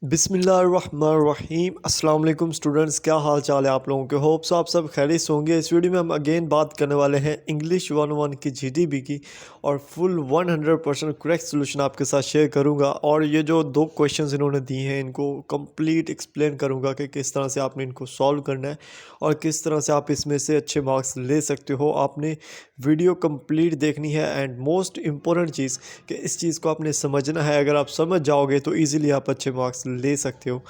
बिस्मिल्लाहिर्रहमानिर्रहीम अस्सलाम वालेकुम स्टूडेंट्स, क्या हाल चाल है आप लोगों के। होप सो आप सब खैरियत से होंगे। इस वीडियो में हम अगेन बात करने वाले हैं इंग्लिश 101 की जीडीबी की और फुल 100% करेक्ट सोल्यूशन आपके साथ शेयर करूंगा। और ये जो दो क्वेश्चंस इन्होंने दिए हैं इनको कंप्लीट एक्सप्लेन करूंगा कि किस तरह से आपने इनको सॉल्व करना है और किस तरह से आप इसमें से अच्छे मार्क्स ले सकते हो। आपने वीडियो कंप्लीट देखनी है एंड मोस्ट इम्पोर्टेंट चीज़ कि इस चीज़ को आपने समझना है। अगर आप समझ जाओगे तो ईजिली आप अच्छे मार्क्स ले सकते हो,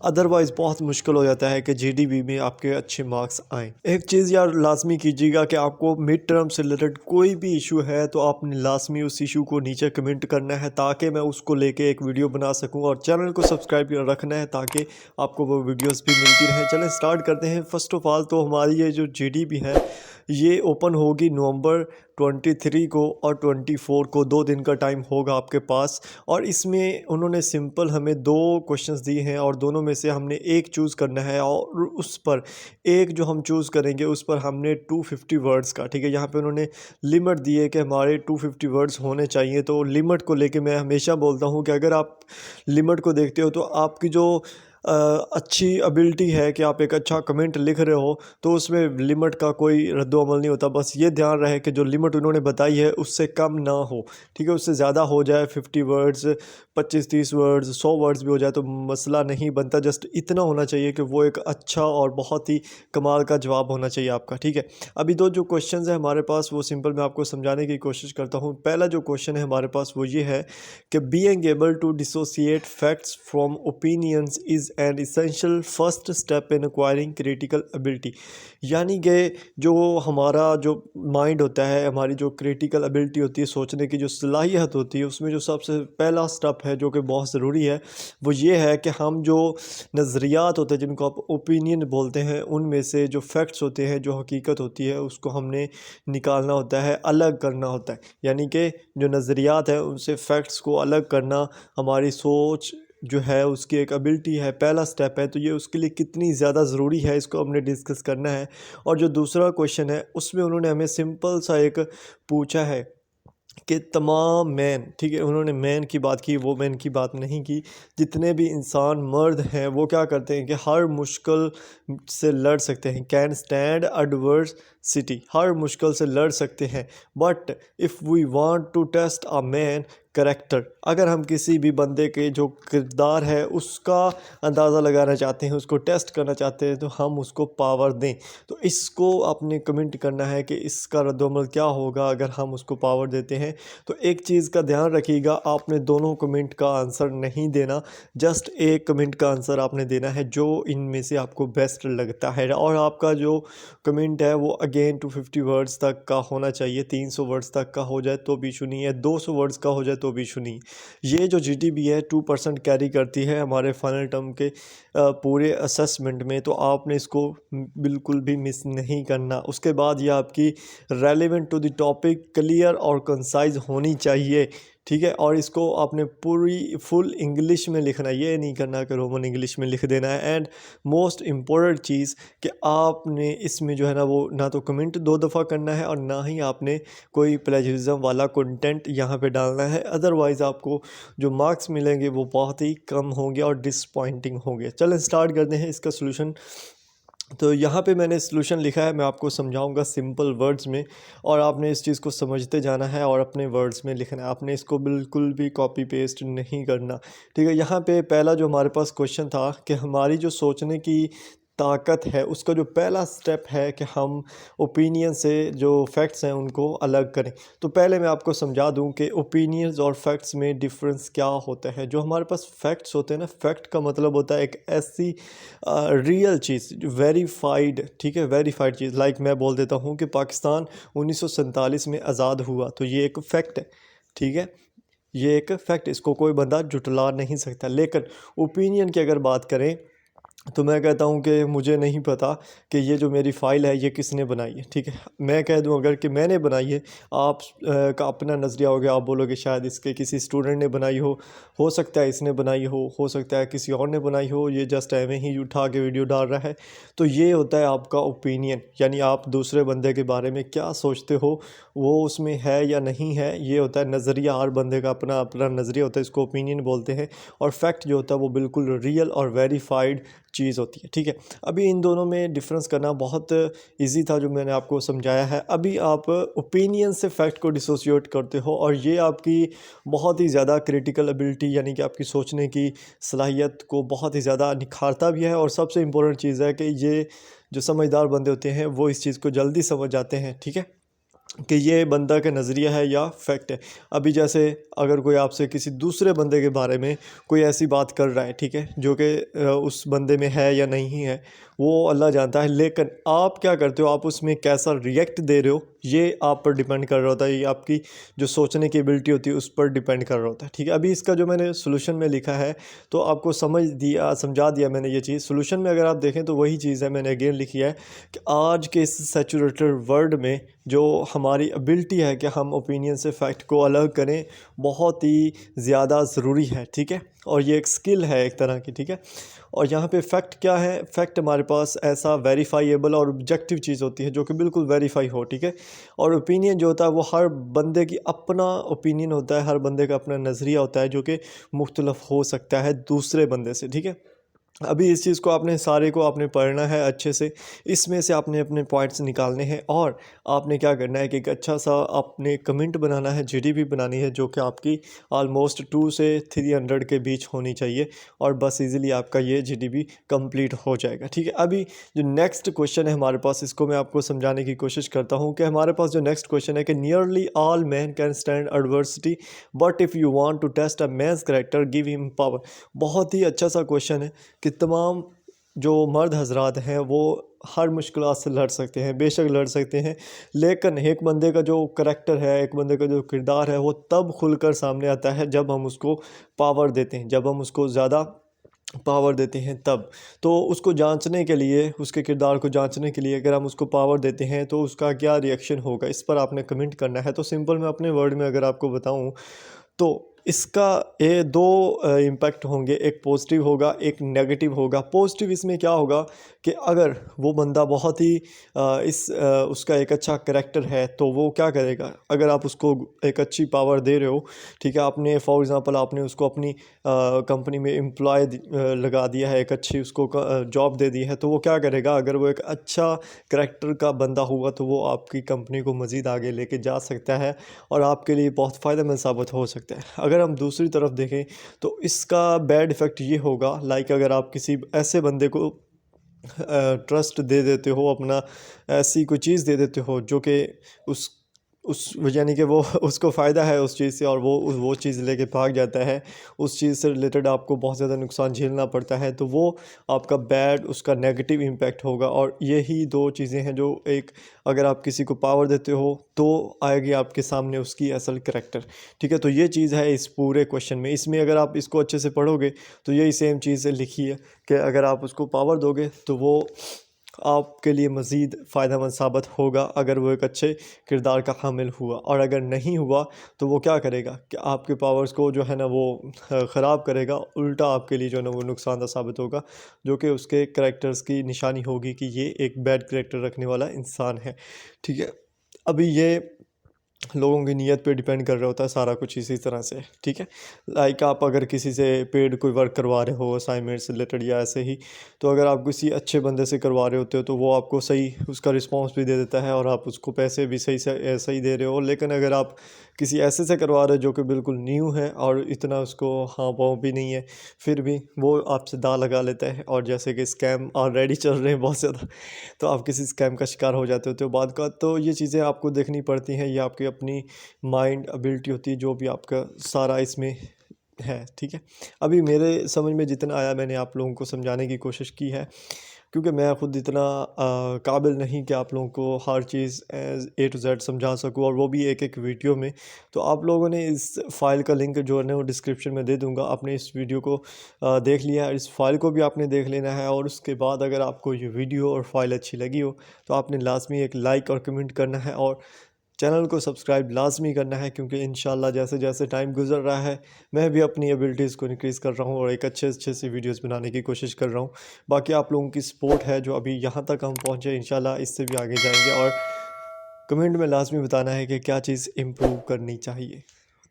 अदरवाइज़ बहुत मुश्किल हो जाता है कि जीडीबी में आपके अच्छे मार्क्स आएँ। एक चीज़ यार लाजमी कीजिएगा कि आपको मिड टर्म से रिलेटेड कोई भी इशू है तो आपने लाजमी उस इशू को नीचे कमेंट करना है ताकि मैं उसको लेके एक वीडियो बना सकूं, और चैनल को सब्सक्राइब रखना है ताकि आपको वो वीडियोस भी मिलती रहें। चलें स्टार्ट करते हैं। फर्स्ट ऑफ ऑल तो हमारी ये जो जीडीबी है ये ओपन होगी नवंबर 23 को और 24 को, 2 दिन का टाइम होगा आपके पास। और इसमें उन्होंने सिंपल हमें दो क्वेश्चंस दिए हैं और दोनों में से हमने एक चूज़ करना है और उस पर एक जो हम चूज़ करेंगे उस पर हमने 250 वर्ड्स का, ठीक है, यहाँ पे उन्होंने लिमिट दी है कि हमारे 250 वर्ड्स होने चाहिए। तो लिमिट को लेके मैं हमेशा बोलता हूँ कि अगर आप लिमिट को देखते हो तो आपकी जो अच्छी एबिलिटी है कि आप एक अच्छा कमेंट लिख रहे हो तो उसमें लिमिट का कोई रद्दोअमल नहीं होता। बस ये ध्यान रहे कि जो लिमिट उन्होंने बताई है उससे कम ना हो, ठीक है। उससे ज़्यादा हो जाए 50 वर्ड्स, 25-30 वर्ड्स, 100 वर्ड्स भी हो जाए तो मसला नहीं बनता। जस्ट इतना होना चाहिए कि वो एक अच्छा और बहुत ही कमाल का जवाब होना चाहिए आपका, ठीक है। अभी दो जो क्वेश्चन है हमारे पास वो सिंपल मैं आपको समझाने की कोशिश करता हूँ। पहला जो क्वेश्चन है हमारे पास वो ये है कि being able to dissociate facts from opinions is an essential first step in acquiring critical ability. यानी कि जो हमारा जो माइंड होता है, हमारी जो क्रिटिकल एबिलिटी होती है, सोचने की जो सलाहियत होती है, उसमें जो सबसे पहला स्टेप है जो कि बहुत ज़रूरी है वो ये है कि हम जो नज़रियात होते हैं जिनको आप ओपिनियन बोलते हैं उनमें से जो फैक्ट्स होते हैं, जो हकीकत होती है, उसको हमने निकालना होता है, अलग करना होता है। यानी कि जो नज़रियात है उनसे फैक्ट्स को अलग करना हमारी सोच जो है उसकी एक एबिलिटी है, पहला स्टेप है। तो ये उसके लिए कितनी ज़्यादा ज़रूरी है इसको हमने डिस्कस करना है। और जो दूसरा क्वेश्चन है उसमें उन्होंने हमें सिंपल सा एक पूछा है कि तमाम मैन, ठीक है, उन्होंने मैन की बात की, वो मैन की बात नहीं की। जितने भी इंसान मर्द हैं वो क्या करते हैं कि हर मुश्किल से लड़ सकते हैं, कैन स्टैंड एडवर्सिटी, हर मुश्किल से लड़ सकते हैं। But if we want to test a man character, अगर हम किसी भी बंदे के जो किरदार है उसका अंदाज़ा लगाना चाहते हैं, उसको टेस्ट करना चाहते हैं, तो हम उसको पावर दें। तो इसको आपने कमेंट करना है कि इसका रद्दोमल क्या होगा अगर हम उसको पावर देते हैं। तो एक चीज़ का ध्यान रखिएगा, आपने दोनों कमेंट का आंसर नहीं देना, जस्ट एक कमेंट का आंसर आपने देना है जो इनमें से आपको बेस्ट लगता है। और आपका जो कमेंट है वो अगेन 250 वर्ड्स तक का होना चाहिए। 300 वर्ड्स तक का हो जाए तो भी इशू नहीं है, 200 वर्ड्स का हो जाए तो भी इशू नहीं है। ये जो जीडीबी है 2% कैरी करती है हमारे फाइनल टर्म के पूरे असेसमेंट में, तो आपने इसको बिल्कुल भी मिस नहीं करना। उसके बाद ये आपकी relevant to the topic, clear और कंसाइज होनी चाहिए, ठीक है। और इसको आपने पूरी फुल इंग्लिश में लिखना है, ये नहीं करना कि रोमन इंग्लिश में लिख देना है। एंड मोस्ट इम्पोर्टेंट चीज़ कि आपने इसमें जो है ना वो ना तो कमेंट 2 दफ़ा करना है और ना ही आपने कोई प्लेजरिज्म वाला कंटेंट यहाँ पे डालना है, अदरवाइज़ आपको जो मार्क्स मिलेंगे वो बहुत ही कम होंगे और डिसपॉइंटिंग होंगे। चलें स्टार्ट करते हैं इसका सोल्यूशन। तो यहाँ पे मैंने सॉल्यूशन लिखा है, मैं आपको समझाऊंगा सिंपल वर्ड्स में और आपने इस चीज़ को समझते जाना है और अपने वर्ड्स में लिखना है। आपने इसको बिल्कुल भी कॉपी पेस्ट नहीं करना, ठीक है। यहाँ पे पहला जो हमारे पास क्वेश्चन था कि हमारी जो सोचने की ताकत है उसका जो पहला स्टेप है कि हम ओपिनियन से जो फैक्ट्स हैं उनको अलग करें। तो पहले मैं आपको समझा दूं कि ओपिनियंस और फैक्ट्स में डिफरेंस क्या होता है। जो हमारे पास फैक्ट्स होते हैं ना, फैक्ट का मतलब होता है एक ऐसी रियल चीज़ वेरीफाइड, ठीक है, वेरीफाइड चीज़। लाइक मैं बोल देता हूँ कि पाकिस्तान 1947 में आज़ाद हुआ, तो ये एक फैक्ट है, ठीक है, ये एक फैक्ट, इसको कोई बंदा जुटला नहीं सकता। लेकिन ओपिनियन की अगर बात करें तो मैं कहता हूँ कि मुझे नहीं पता कि ये जो मेरी फ़ाइल है ये किसने बनाई है, ठीक है। मैं कह दूँ अगर कि मैंने बनाई है, आप का अपना नज़रिया हो गया, आप बोलोगे शायद इसके किसी स्टूडेंट ने बनाई हो सकता है इसने बनाई हो सकता है किसी और ने बनाई हो, ये जस्ट एवं ही उठा के वीडियो डाल रहा है। तो ये होता है आपका ओपिनियन, यानी आप दूसरे बंदे के बारे में क्या सोचते हो, वो उसमें है या नहीं है, ये होता है नज़रिया। हर बंदे का अपना अपना नज़रिया होता है, इसको ओपिनियन बोलते हैं। और फैक्ट जो होता है वो बिल्कुल रियल और वेरीफाइड चीज़ होती है, ठीक है। अभी इन दोनों में डिफरेंस करना बहुत इजी था जो मैंने आपको समझाया है। अभी आप ओपिनियन से फैक्ट को डिसोसिएट करते हो, और ये आपकी बहुत ही ज़्यादा क्रिटिकल एबिलिटी यानी कि आपकी सोचने की सलाहियत को बहुत ही ज़्यादा निखारता भी है। और सबसे इम्पोर्टेंट चीज़ है कि ये जो समझदार बंदे होते हैं वो इस चीज़ को जल्दी समझ जाते हैं, ठीक है, कि ये बंदा का नज़रिया है या फैक्ट है। अभी जैसे अगर कोई आपसे किसी दूसरे बंदे के बारे में कोई ऐसी बात कर रहा है, ठीक है, जो कि उस बंदे में है या नहीं है, वो अल्लाह जानता है, लेकिन आप क्या करते हो, आप उसमें कैसा रिएक्ट दे रहे हो, ये आप पर डिपेंड कर रहा होता है। ये आपकी जो सोचने की एबिलिटी होती है उस पर डिपेंड कर रहा होता है, ठीक है। अभी इसका जो मैंने सोल्यूशन में लिखा है तो आपको समझा दिया मैंने ये चीज़। सोल्यूशन में अगर आप देखें तो वही चीज़ है मैंने अगेन लिखी है कि आज के इस सैचुरेटेड वर्ल्ड में जो हमारी एबिलिटी है कि हम ओपिनियन से फैक्ट को अलग करें, बहुत ही ज़्यादा ज़रूरी है, ठीक है। और ये एक स्किल है एक तरह की, ठीक है। और यहाँ पे फैक्ट क्या है, फैक्ट हमारे पास ऐसा वेरीफाइएबल और ऑब्जेक्टिव चीज़ होती है जो कि बिल्कुल वेरीफाई हो, ठीक है। और ओपिनियन जो होता है वो हर बंदे की अपना ओपिनियन होता है, हर बंदे का अपना नज़रिया होता है जो कि मुख्तलफ हो सकता है दूसरे बंदे से, ठीक है। अभी इस चीज़ को आपने सारे को आपने पढ़ना है अच्छे से, इसमें से आपने अपने पॉइंट्स निकालने हैं, और आपने क्या करना है कि एक अच्छा सा आपने कमेंट बनाना है, जीडीपी बनानी है जो कि आपकी ऑलमोस्ट 2 से 300 के बीच होनी चाहिए, और बस इजीली आपका ये जीडीपी कंप्लीट हो जाएगा, ठीक है। अभी जो नेक्स्ट क्वेश्चन है हमारे पास, इसको मैं आपको समझाने की कोशिश करता हूँ कि हमारे पास जो नेक्स्ट क्वेश्चन है कि nearly all man can stand adversity, but if you want to test a man's character give him power. बहुत ही अच्छा सा क्वेश्चन है कि तमाम जो मर्द हजरात हैं वो हर मुश्किलात से लड़ सकते हैं, बेशक लड़ सकते हैं, लेकिन एक बंदे का जो करैक्टर है, एक बंदे का जो किरदार है, वो तब खुलकर सामने आता है जब हम उसको पावर देते हैं, जब हम उसको ज़्यादा पावर देते हैं तब। तो उसको जांचने के लिए, उसके किरदार को जांचने के लिए अगर हम उसको पावर देते हैं तो उसका क्या रिएक्शन होगा, इस पर आपने कमेंट करना है। तो सिंपल मैं अपने वर्ड में अगर आपको बताऊं तो इसका ये दो इम्पैक्ट होंगे, एक पॉजिटिव होगा एक नेगेटिव होगा। पॉजिटिव इसमें क्या होगा कि अगर वो बंदा बहुत ही उसका एक अच्छा करैक्टर है तो वो क्या करेगा, अगर आप उसको एक अच्छी पावर दे रहे हो, ठीक है, आपने फॉर एग्ज़ाम्पल आपने उसको अपनी कंपनी में एम्प्लॉय लगा दिया है, एक अच्छी उसको जॉब दे दी है, तो वो क्या करेगा, अगर वो एक अच्छा करैक्टर का बंदा हुआ तो वो आपकी कंपनी को मज़ीद आगे लेके जा सकता है और आपके लिए बहुत फ़ायदेमंद साबित हो सकता है। अगर हम दूसरी तरफ देखें तो इसका बैड इफ़ेक्ट ये होगा, लाइक अगर आप किसी ऐसे बंदे को ट्रस्ट दे देते हो, अपना ऐसी कोई चीज़ दे देते हो जो कि उस यानी कि वो उसको फ़ायदा है उस चीज़ से, और वो चीज़ लेके भाग जाता है, उस चीज़ से रिलेटेड आपको बहुत ज़्यादा नुकसान झेलना पड़ता है, तो वो आपका बैड उसका नेगेटिव इम्पैक्ट होगा। और यही दो चीज़ें हैं जो एक, अगर आप किसी को पावर देते हो तो आएगी आपके सामने उसकी असल करैक्टर, ठीक है। तो ये चीज़ है इस पूरे क्वेश्चन में। इसमें अगर आप इसको अच्छे से पढ़ोगे तो यही सेम चीज़ लिखी है कि अगर आप उसको पावर दोगे तो वो आपके लिए मज़ीद फ़ायदेमंद साबित होगा अगर वो एक अच्छे किरदार का हामिल हुआ, और अगर नहीं हुआ तो वो क्या करेगा कि आपके पावर्स को जो है ना वो ख़राब करेगा, उल्टा आपके लिए जो है ना वो नुकसानदा साबित होगा, जो कि उसके करैक्टर्स की निशानी होगी कि ये एक बैड करैक्टर रखने वाला इंसान है, ठीक है। अभी ये लोगों की नीयत पे डिपेंड कर रहा होता है सारा कुछ इसी तरह से, ठीक है। लाइक आप अगर किसी से पेड कोई वर्क करवा रहे हो असाइनमेंट से रिलेटेड या ऐसे ही, तो अगर आप किसी अच्छे बंदे से करवा रहे होते हो तो वो आपको सही उसका रिस्पांस भी दे देता है और आप उसको पैसे भी सही दे रहे हो। लेकिन अगर आप किसी ऐसे से करवा रहे हो जो कि बिल्कुल न्यू है और इतना उसको हाँ पाँव भी नहीं है, फिर भी वो आपसे दाव लगा लेता है, और जैसे कि स्कैम ऑलरेडी चल रहे हैं बहुत ज़्यादा, तो आप किसी स्कैम का शिकार हो जाते हो बाद का। तो ये चीज़ें आपको देखनी पड़ती हैं, ये आपकी अपनी माइंड एबिलिटी होती है जो भी आपका सारा इसमें है, ठीक है। अभी मेरे समझ में जितना आया मैंने आप लोगों को समझाने की कोशिश की है। क्योंकि मैं खुद इतना काबिल नहीं कि आप लोगों को हर चीज़ A to Z समझा सकूँ, और वो भी एक एक वीडियो में। तो आप लोगों ने इस फाइल का लिंक जो है ना वो डिस्क्रिप्शन में दे दूँगा। आपने इस वीडियो को देख लिया, इस फाइल को भी आपने देख लेना है, और उसके बाद अगर आपको ये वीडियो और फाइल अच्छी लगी हो तो आपने लाजमी एक लाइक और कमेंट करना है, और चैनल को सब्सक्राइब लाजमी करना है, क्योंकि इंशाल्लाह जैसे जैसे टाइम गुजर रहा है मैं भी अपनी एबिलिटीज़ को इंक्रीज़ कर रहा हूँ और एक अच्छे सी वीडियोस बनाने की कोशिश कर रहा हूँ। बाकी आप लोगों की सपोर्ट है जो अभी यहाँ तक हम पहुँचे, इंशाल्लाह इससे भी आगे जाएंगे। और कमेंट में लाजमी बताना है कि क्या चीज़ इम्प्रूव करनी चाहिए।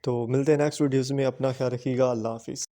तो मिलते हैं नेक्स्ट वीडियोज़ में, अपना ख्याल रखिएगा। अल्लाह हाफिज़।